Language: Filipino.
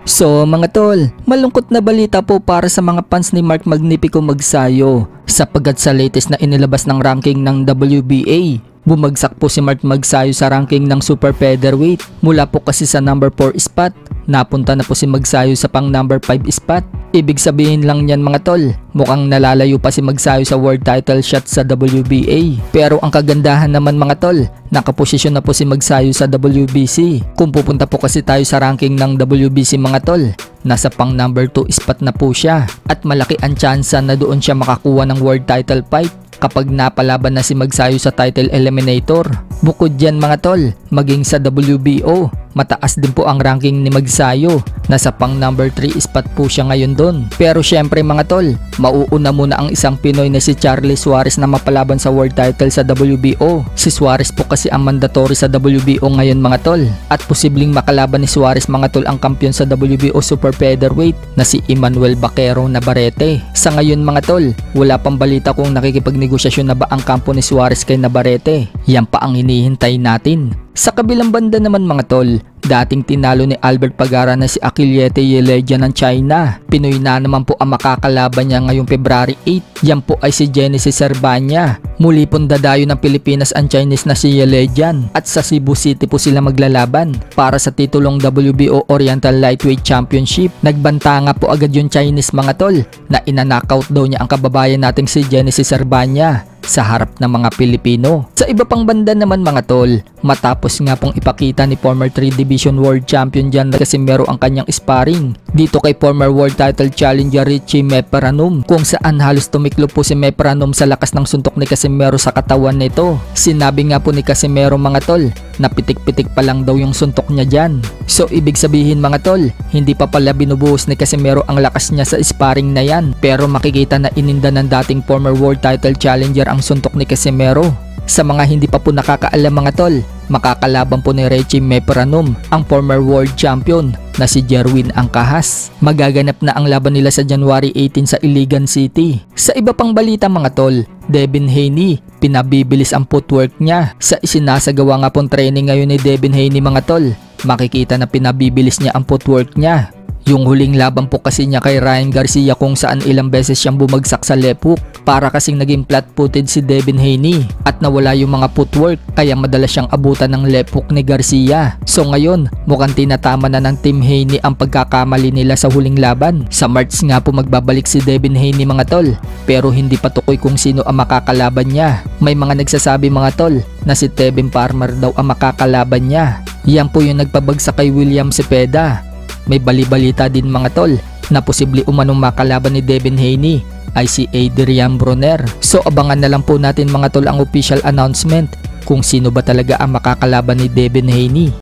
So mga tol, malungkot na balita po para sa mga fans ni Mark Magnifico Magsayo sapagkat sa latest na inilabas ng ranking ng WBA, bumagsak po si Mark Magsayo sa ranking ng super featherweight. Mula po kasi sa number 4 spot, napunta na po si Magsayo sa pang number 5 spot. Ibig sabihin lang yan mga tol, mukhang nalalayo pa si Magsayo sa world title shot sa WBA. Pero ang kagandahan naman mga tol, nakaposisyon na po si Magsayo sa WBC. Kung pupunta po kasi tayo sa ranking ng WBC mga tol, nasa pang number 2 spot na po siya. At malaki ang tsansa na doon siya makakuha ng world title fight kapag napalaban na si Magsayo sa title eliminator. Bukod dyan mga tol, maging sa WBO, mataas din po ang ranking ni Magsayo. Nasa pang number 3 spot po siya ngayon doon. Pero syempre mga tol, mauuna muna ang isang Pinoy na si Charlie Suarez na mapalaban sa world title sa WBO. Si Suarez po kasi ang mandatory sa WBO ngayon mga tol. At posibleng makalaban ni Suarez mga tol ang kampiyon sa WBO super featherweight na si Emmanuel Baquero Navarrete. Sa ngayon mga tol, wala pang balita kung nakikipagnegosasyon na ba ang kampo ni Suarez kay Navarrete. Yan pa ang hinihintay natin. Sa kabilang banda naman mga tol, dating tinalo ni Albert Pagara na si Akiliete Yeleja ng China. Pinoy na naman po ang makakalaban niya ngayong February 8. Yan po ay si Genesis Servania. Muli pong dadayo ng Pilipinas ang Chinese na si Yelejan at sa Cebu City po sila maglalaban para sa titulong WBO Oriental Lightweight Championship. Nagbanta nga po agad yung Chinese mga tol na ina-knockout daw niya ang kababayan nating si Genesis Servania sa harap ng mga Pilipino. Sa iba pang banda naman mga tol, matapos nga pong ipakita ni former 3 Division World Champion Jan Casimero ang kanyang sparring dito kay former World Title Challenger Richie Meparanum, kung saan halos tumiklo po si Meparanum sa lakas ng suntok ni Casimero sa katawan nito. Sinabi nga po ni Casimero mga tol na pitik-pitik pa lang daw yung suntok niya dyan. So ibig sabihin mga tol, hindi pa pala binubuhos ni Casimero ang lakas niya sa sparring na yan, pero makikita na ininda ng dating former World Title Challenger ang suntok ni Casimero. Sa mga hindi pa po nakakaalam mga tol, makakalaban po ni Richie Meparanum ang former world champion na si Jerwin Angkahas. Magaganap na ang laban nila sa January 18 sa Iligan City. Sa iba pang balita mga tol, Devin Haney, pinabibilis ang footwork niya. Sa isinasagawa nga pong training ngayon ni Devin Haney mga tol, makikita na pinabibilis niya ang footwork niya. Yung huling laban po kasi niya kay Ryan Garcia kung saan ilang beses siyang bumagsak sa left hook, para kasing naging flat-footed si Devin Haney at nawala yung mga footwork kaya madalas siyang abutan ng left hook ni Garcia. So ngayon, mukhang tinatama na ng Team Haney ang pagkakamali nila sa huling laban. Sa March nga po magbabalik si Devin Haney mga tol, pero hindi pa tukoy kung sino ang makakalaban niya. May mga nagsasabi mga tol na si Tevin Farmer daw ang makakalaban niya. Yan po yung nagpabagsak kay William Cepeda. May bali-balita din mga tol na posible umanong makalaban ni Devin Haney ay si Adrian Broner. So abangan na lang po natin mga tol ang official announcement kung sino ba talaga ang makakalaban ni Devin Haney.